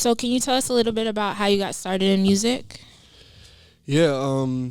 So can you tell us a little bit about how you got started in music? Yeah,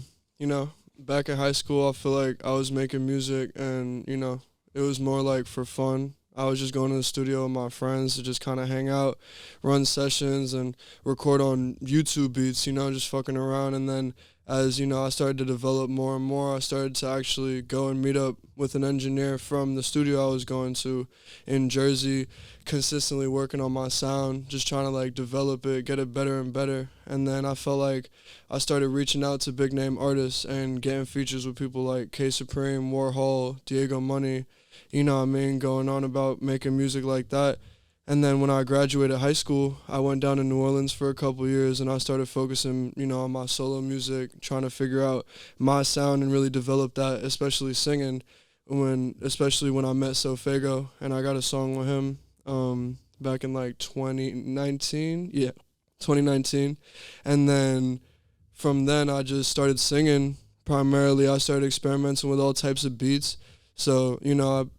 back in high school, I feel like I was making music and, it was more like for fun. I was just going to the studio with my friends to just kind of hang out, run sessions, and record on YouTube beats, just fucking around. And then as, I started to develop more and more, I started to actually go and meet up with an engineer from the studio I was going to in Jersey, consistently working on my sound, just trying to like develop it, get it better and better. And then I felt like I started reaching out to big name artists and getting features with people like K Supreme, Warhol, Diego Money, going on about making music like that. And then when I graduated high school, I went down to New Orleans for a couple years and I started focusing, on my solo music, trying to figure out my sound and really develop that, especially singing especially when I met Sofego and I got a song with him back in like 2019. Yeah, 2019. And then from then I just started singing primarily. I started experimenting with all types of beats. So,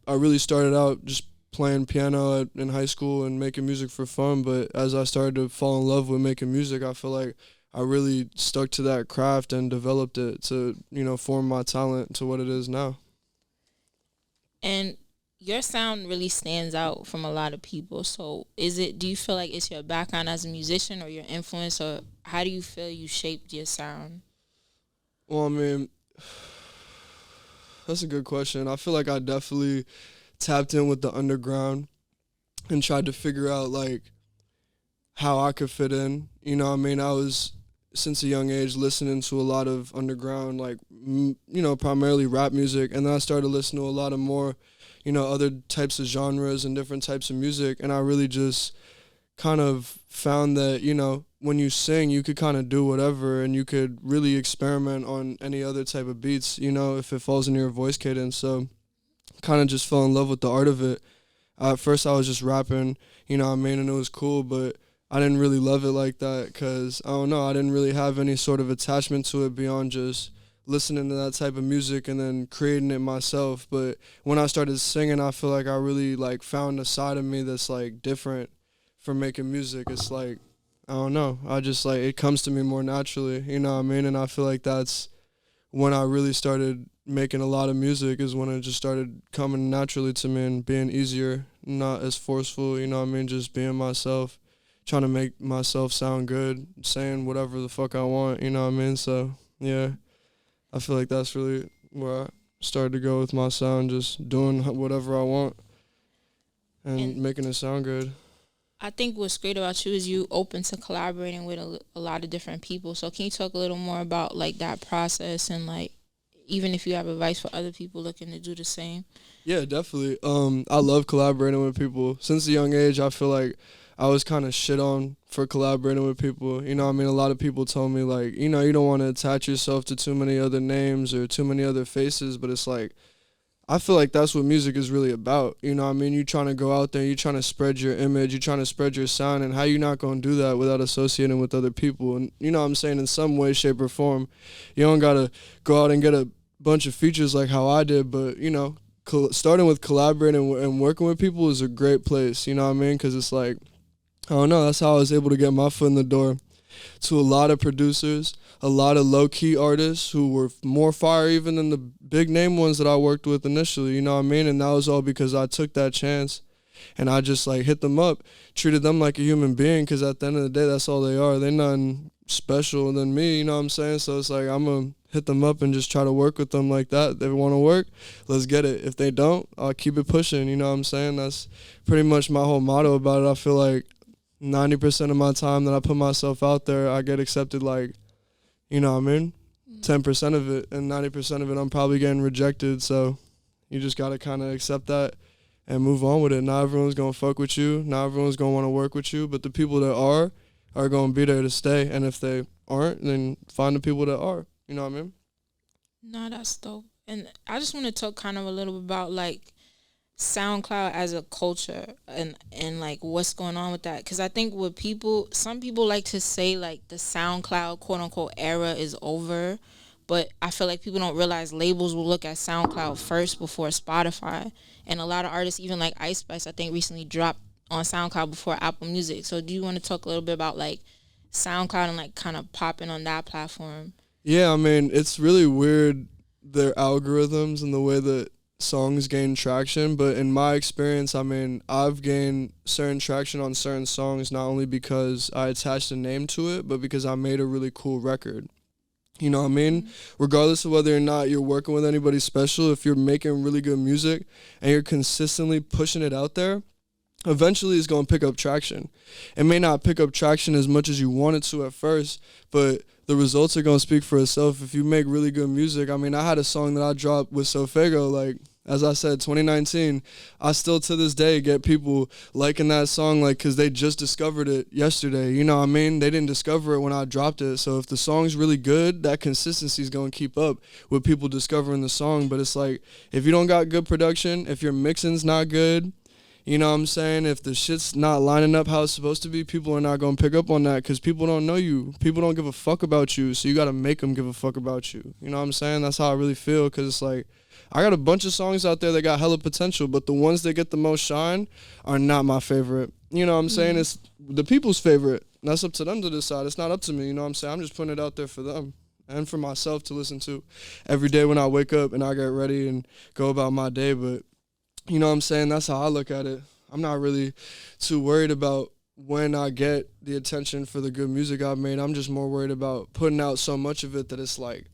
I really started out just playing piano in high school and making music for fun. But as I started to fall in love with making music, I feel like I really stuck to that craft and developed it to, form my talent to what it is now. And your sound really stands out from a lot of people. So do you feel like it's your background as a musician or your influence, or how do you feel you shaped your sound? Well, I mean, that's a good question. I feel like I definitely tapped in with the underground and tried to figure out like how I could fit in. I was since a young age listening to a lot of underground like primarily rap music, and then I started listening to a lot of more other types of genres and different types of music, and I really just kind of found that when you sing you could kind of do whatever and you could really experiment on any other type of beats if it falls into your voice cadence. So kind of just fell in love with the art of it. At first I was just rapping, and it was cool, but I didn't really love it like that because I don't know, I didn't really have any sort of attachment to it beyond just listening to that type of music and then creating it myself. But when I started singing, I feel like I really like found a side of me that's like different from making music. It's like, I don't know, I just like it comes to me more naturally, and I feel like that's when I really started making a lot of music, is when it just started coming naturally to me and being easier, not as forceful, just being myself, trying to make myself sound good, saying whatever the fuck I want, So, yeah, I feel like that's really where I started to go with my sound, just doing whatever I want and And making it sound good. I think what's great about you is you open to collaborating with a lot of different people. So can you talk a little more about like that process, and like even if you have advice for other people looking to do the same? Yeah, definitely. I love collaborating with people. Since a young age, I feel like I was kind of shit on for collaborating with people. A lot of people told me like, you don't want to attach yourself to too many other names or too many other faces, but it's like I feel like that's what music is really about. You trying to go out there, you trying to spread your image, you trying to spread your sound, and how you not going to do that without associating with other people? And I'm saying, in some way, shape, or form, you don't got to go out and get a bunch of features like how I did, but, starting with collaborating and working with people is a great place, Because it's like, I don't know, that's how I was able to get my foot in the door to a lot of producers, a lot of low key artists who were more fire even than the big name ones that I worked with initially, And that was all because I took that chance and I just like hit them up, treated them like a human being, because at the end of the day, that's all they are. They're nothing special than me, So it's like I'm going to hit them up and just try to work with them like that. If they want to work, let's get it. If they don't, I'll keep it pushing, That's pretty much my whole motto about it. I feel like 90% of my time that I put myself out there, I get accepted like, 10% of it, and 90% of it I'm probably getting rejected. So you just got to kind of accept that and move on with it. Not everyone's going to fuck with you. Not everyone's going to want to work with you. But the people that are going to be there to stay. And if they aren't, then find the people that are. You know what I mean? No, that's dope. And I just want to talk kind of a little bit about like SoundCloud as a culture, and like what's going on with that, because I think what some people like to say like the SoundCloud quote unquote era is over, but I feel like people don't realize labels will look at SoundCloud first before Spotify, and a lot of artists, even like Ice Spice, I think recently dropped on SoundCloud before Apple Music. So do you want to talk a little bit about like SoundCloud and like kind of popping on that platform? Yeah, I mean, it's really weird, their algorithms and the way that songs gain traction. But in my experience, I mean, I've gained certain traction on certain songs not only because I attached a name to it, but because I made a really cool record. You know what I mean? Regardless of whether or not you're working with anybody special, if you're making really good music and you're consistently pushing it out there, eventually it's going to pick up traction. It may not pick up traction as much as you want it to at first, but the results are going to speak for itself. If you make really good music, I mean, I had a song that I dropped with Sofego, like, as I said, 2019. I still to this day get people liking that song, like, because they just discovered it yesterday. You know what I mean? They didn't discover it when I dropped it. So if the song's really good, that consistency is going to keep up with people discovering the song. But it's like, if you don't got good production, if your mixing's not good, you know what I'm saying? If the shit's not lining up how it's supposed to be, people are not going to pick up on that because people don't know you. People don't give a fuck about you, so you got to make them give a fuck about you. You know what I'm saying? That's how I really feel, because it's like, I got a bunch of songs out there that got hella potential, but the ones that get the most shine are not my favorite. You know what I'm saying? It's the people's favorite. That's up to them to decide. It's not up to me, you know what I'm saying? I'm just putting it out there for them and for myself to listen to every day when I wake up and I get ready and go about my day, but you know what I'm saying? That's how I look at it. I'm not really too worried about when I get the attention for the good music I've made. I'm just more worried about putting out so much of it that it's like,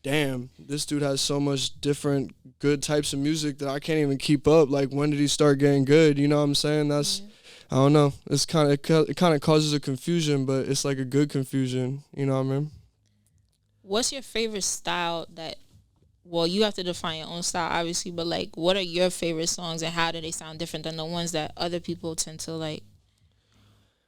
damn, this dude has so much different good types of music that I can't even keep up. Like, when did he start getting good? You know what I'm saying? That's, I don't know. It's it kind of causes a confusion, but it's like a good confusion. You know what I mean? What's your favorite style that, well, you have to define your own style, obviously, but, like, what are your favorite songs and how do they sound different than the ones that other people tend to like?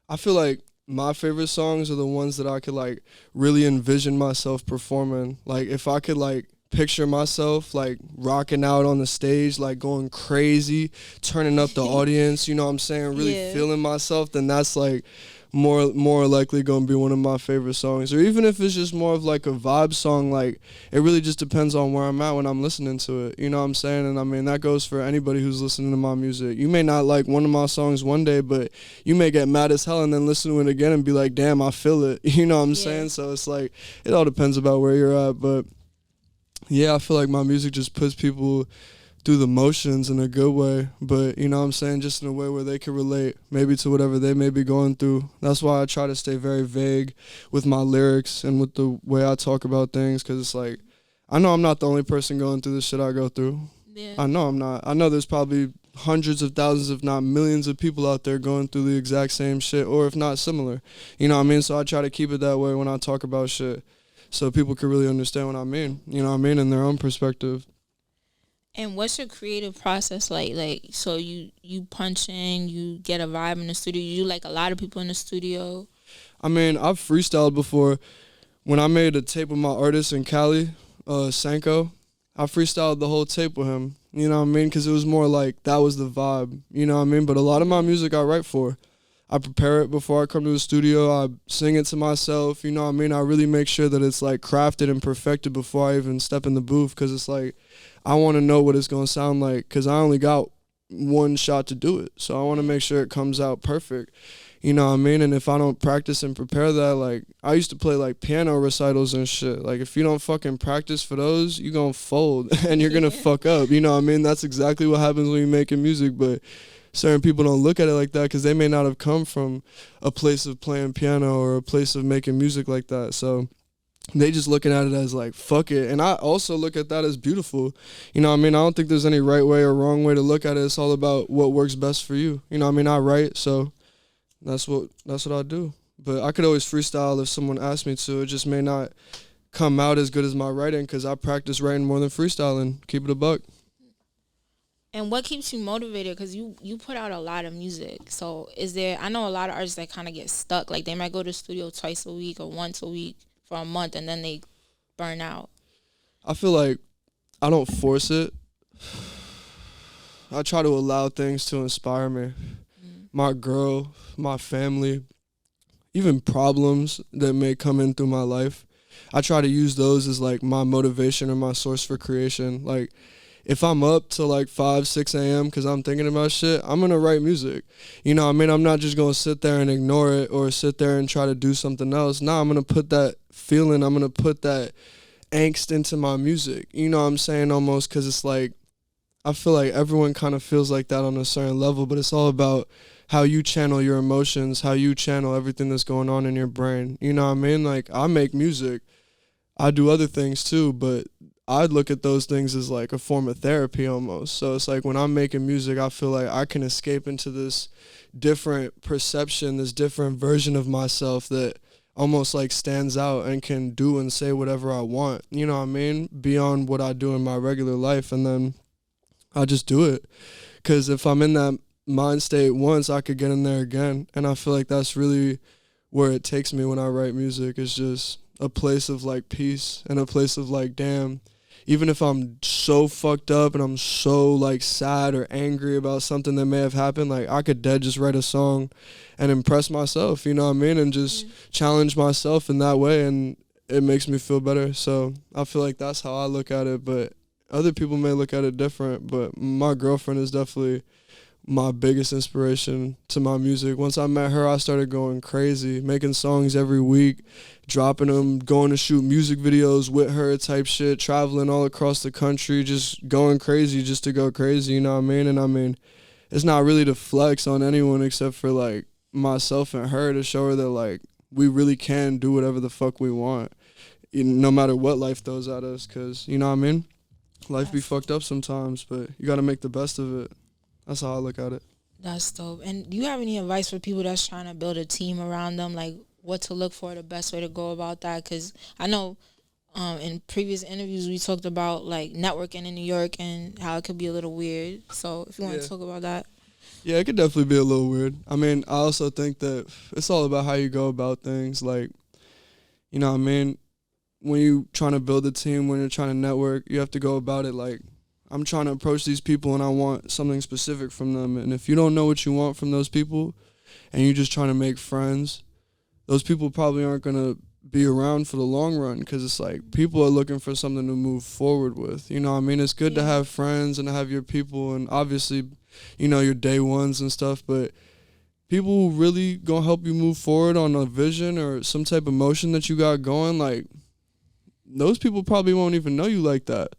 I feel like my favorite songs are the ones that I could, like, really envision myself performing. Like, if I could, like, picture myself, like, rocking out on the stage, like, going crazy, turning up the audience, you know what I'm saying, really feeling myself, then that's, like, more likely gonna be one of my favorite songs. Or even if it's just more of like a vibe song, like, it really just depends on where I'm at when I'm listening to it, you know what I'm saying? And I mean, that goes for anybody who's listening to my music. You may not like one of my songs one day, but you may get mad as hell and then listen to it again and be like, damn, I feel it, you know what I'm saying? So it's like, it all depends about where you're at. But yeah, I feel like my music just puts people through the motions in a good way, but you know what I'm saying, just in a way where they can relate maybe to whatever they may be going through. That's why I try to stay very vague with my lyrics and with the way I talk about things, because it's like, I know I'm not the only person going through the shit I go through. I know I'm not. I know there's probably hundreds of thousands, if not millions of people out there going through the exact same shit, or if not similar. You know what I mean? So I try to keep it that way when I talk about shit, so people can really understand what I mean, you know what I mean, in their own perspective. And what's your creative process like? Like, so you punch in, you get a vibe in the studio. You like a lot of people in the studio. I mean, I've freestyled before. When I made a tape with my artist in Cali, Sanko, I freestyled the whole tape with him. You know what I mean? Because it was more like, that was the vibe. You know what I mean? But a lot of my music I write for. I prepare it before I come to the studio. I sing it to myself. You know what I mean? I really make sure that it's like crafted and perfected before I even step in the booth, because it's like, I want to know what it's going to sound like, because I only got one shot to do it. So I want to make sure it comes out perfect. You know what I mean? And if I don't practice and prepare that, like, I used to play like piano recitals and shit. Like, if you don't fucking practice for those, you going to fold and you're going to fuck up. You know what I mean? That's exactly what happens when you're making music. But certain people don't look at it like that because they may not have come from a place of playing piano or a place of making music like that. So they just looking at it as like, fuck it. And I also look at that as beautiful. You know what I mean? I don't think there's any right way or wrong way to look at it. It's all about what works best for you. You know what I mean? I write, so that's what I do. But I could always freestyle if someone asked me to. It just may not come out as good as my writing because I practice writing more than freestyling. Keep it a buck. And what keeps you motivated? Because you put out a lot of music. So is there, I know a lot of artists that kind of get stuck. Like, they might go to the studio twice a week or once a week for a month and then they burn out. I feel like I don't force it. I try to allow things to inspire me. My girl, my family, even problems that may come in through my life. I try to use those as like my motivation or my source for creation. Like, if I'm up till like 5, 6 a.m. because I'm thinking about shit, I'm going to write music. You know what I mean? I'm not just going to sit there and ignore it or sit there and try to do something else. Nah, I'm going to put that feeling, I'm going to put that angst into my music. You know what I'm saying? Almost, because it's like, I feel like everyone kind of feels like that on a certain level, but it's all about how you channel your emotions, how you channel everything that's going on in your brain. You know what I mean? Like, I make music. I do other things too, but I'd look at those things as like a form of therapy almost. So it's like when I'm making music, I feel like I can escape into this different perception, this different version of myself that almost like stands out and can do and say whatever I want. You know what I mean? Beyond what I do in my regular life. And then I just do it. Because if I'm in that mind state once, I could get in there again. And I feel like that's really where it takes me when I write music. It's just a place of like peace and a place of like, damn, even if I'm so fucked up and I'm so like sad or angry about something that may have happened, like I could dead just write a song and impress myself, you know what I mean? And just challenge myself in that way, and it makes me feel better. So I feel like that's how I look at it, but other people may look at it different. But my girlfriend is definitely my biggest inspiration to my music. Once I met her, I started going crazy, making songs every week, dropping them, going to shoot music videos with her type shit, traveling all across the country, just going crazy just to go crazy, you know what I mean? And I mean, it's not really to flex on anyone except for like myself and her, to show her that like we really can do whatever the fuck we want, no matter what life throws at us, because, you know what I mean? Life be fucked up sometimes, but you got to make the best of it. That's how I look at it. That's dope. And do you have any advice for people that's trying to build a team around them, like what to look for, the best way to go about that? Because I know in previous interviews we talked about like networking in New York and how it could be a little weird. So if you want to talk about that. Yeah, it could definitely be a little weird. I mean, I also think that it's all about how you go about things. Like, you know what I mean? When you trying to build a team, when you're trying to network, you have to go about it like, I'm trying to approach these people and I want something specific from them. And if you don't know what you want from those people and you're just trying to make friends, those people probably aren't going to be around for the long run, because it's like people are looking for something to move forward with. You know what I mean? It's good to have friends and to have your people and obviously, you know, your day ones and stuff, but people who really going to help you move forward on a vision or some type of motion that you got going, like those people probably won't even know you like that.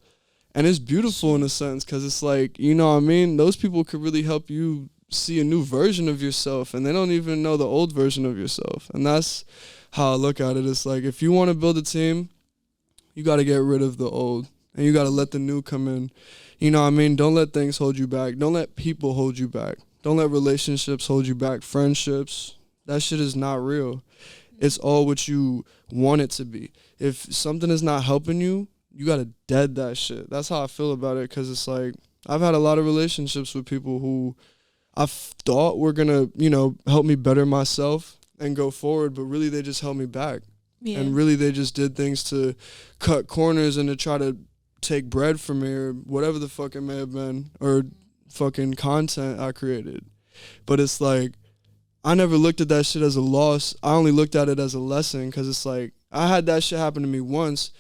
And it's beautiful in a sense, because it's like, you know what I mean? Those people could really help you see a new version of yourself, and they don't even know the old version of yourself. And that's how I look at it. It's like, if you want to build a team, you got to get rid of the old, and you got to let the new come in. You know what I mean? Don't let things hold you back. Don't let people hold you back. Don't let relationships hold you back. Friendships, that shit is not real. It's all what you want it to be. If something is not helping you, you got to dead that shit. That's how I feel about it, because it's like I've had a lot of relationships with people who I thought were going to, you know, help me better myself and go forward, but really they just held me back. Yeah. And really they just did things to cut corners and to try to take bread from me or whatever the fuck it may have been, or fucking content I created. But it's like, I never looked at that shit as a loss. I only looked at it as a lesson, because it's like I had that shit happen to me once,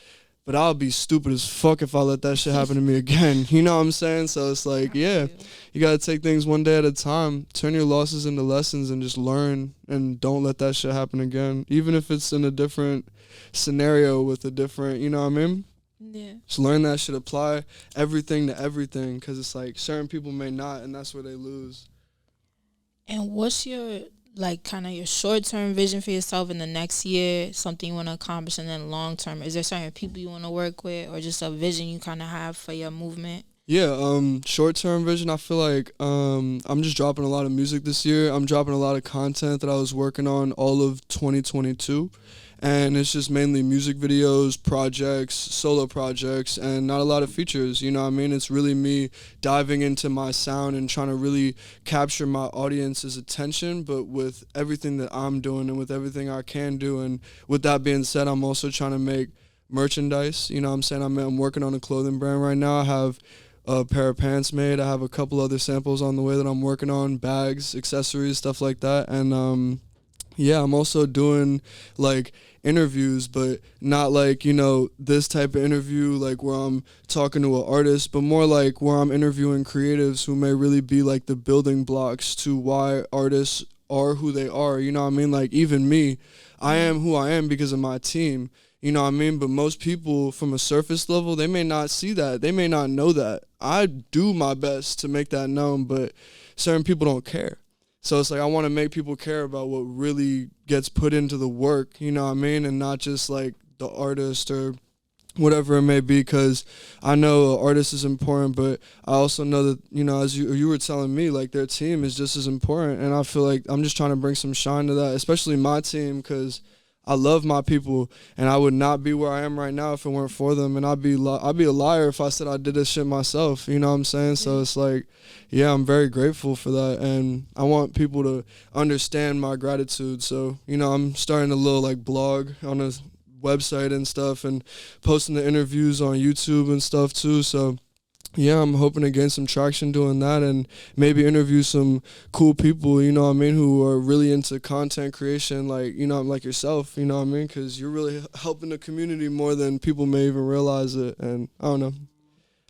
but I'll be stupid as fuck if I let that shit happen to me again. You know what I'm saying? So it's like, yeah, you got to take things one day at a time. Turn your losses into lessons and just learn, and don't let that shit happen again. Even if it's in a different scenario with a different, you know what I mean? Yeah. Just learn that shit, apply everything to everything, because it's like certain people may not, and that's where they lose. And what's your, like, kind of your short-term vision for yourself in the next year, something you want to accomplish, and then long-term? Is there certain people you want to work with, or just a vision you kind of have for your movement? Yeah, short-term vision, I feel like I'm just dropping a lot of music this year. I'm dropping a lot of content that I was working on all of 2022. And it's just mainly music videos, projects, solo projects, and not a lot of features, you know what I mean? It's really me diving into my sound and trying to really capture my audience's attention, but with everything that I'm doing and with everything I can do. And with that being said, I'm also trying to make merchandise, you know what I'm saying? I'm working on a clothing brand right now. I have a pair of pants made. I have a couple other samples on the way that I'm working on, bags, accessories, stuff like that. And Yeah, I'm also doing like interviews, but not like, this type of interview like where I'm talking to an artist, but more like where I'm interviewing creatives who may really be like the building blocks to why artists are who they are. You know what I mean? Like even me, I am who I am because of my team. You know what I mean? But most people from a surface level, they may not see that. They may not know that. I do my best to make that known, but certain people don't care. So it's like I want to make people care about what really gets put into the work, you know what I mean, and not just like the artist or whatever it may be. Because I know an artist is important, but I also know that as you were telling me, like their team is just as important, and I feel like I'm just trying to bring some shine to that, especially my team, because I love my people, and I would not be where I am right now if it weren't for them. And I'd be a liar if I said I did this shit myself. You know what I'm saying? So it's like, yeah, I'm very grateful for that, and I want people to understand my gratitude. So I'm starting a little like blog on a website and stuff, and posting the interviews on YouTube and stuff too. So yeah, I'm hoping to gain some traction doing that, and maybe interview some cool people, you know what I mean, who are really into content creation, like, like yourself, you know what I mean, because you're really helping the community more than people may even realize it, and I don't know.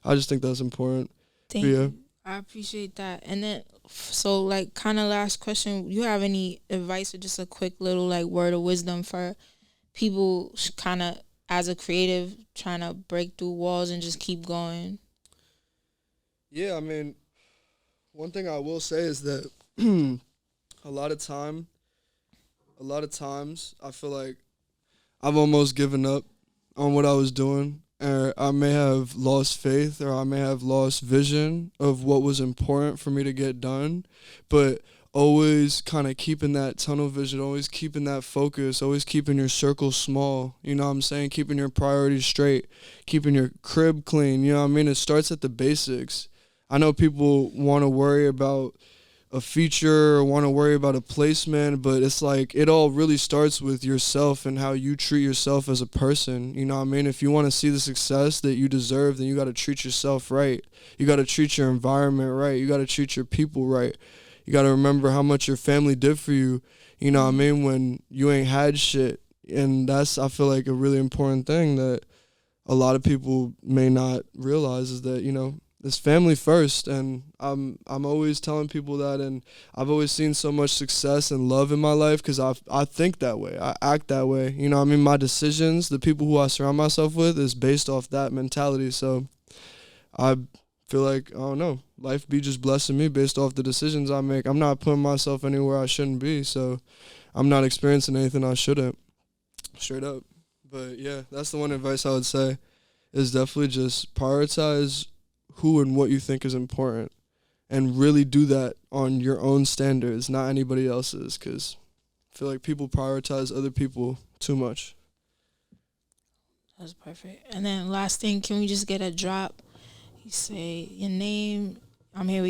I just think that's important. Thank you. I appreciate that. And then, so like, kind of last question, you have any advice or just a quick little like word of wisdom for people kind of as a creative trying to break through walls and just keep going? Yeah, I mean, one thing I will say is that a lot of times I feel like I've almost given up on what I was doing, or I may have lost faith, or I may have lost vision of what was important for me to get done, but always kind of keeping that tunnel vision, always keeping that focus, always keeping your circle small, you know what I'm saying, keeping your priorities straight, keeping your crib clean, you know what I mean? It starts at the basics. I know people want to worry about a feature or want to worry about a placement, but it's like it all really starts with yourself and how you treat yourself as a person. You know what I mean? If you want to see the success that you deserve, then you got to treat yourself right. You got to treat your environment right. You got to treat your people right. You got to remember how much your family did for you, you know what I mean, when you ain't had shit. And that's, I feel like, a really important thing that a lot of people may not realize is that, it's family first, and I'm always telling people that, and I've always seen so much success and love in my life because I think that way, I act that way, you know what I mean? My decisions, the people who I surround myself with is based off that mentality, so I feel like, I don't know, life be just blessing me based off the decisions I make. I'm not putting myself anywhere I shouldn't be, so I'm not experiencing anything I shouldn't, straight up. But yeah, that's the one advice I would say, is definitely just prioritize who and what you think is important, and really do that on your own standards, not anybody else's, because I feel like people prioritize other people too much. That's perfect. And then last thing, can we just get a drop? You say your name. I'm here with your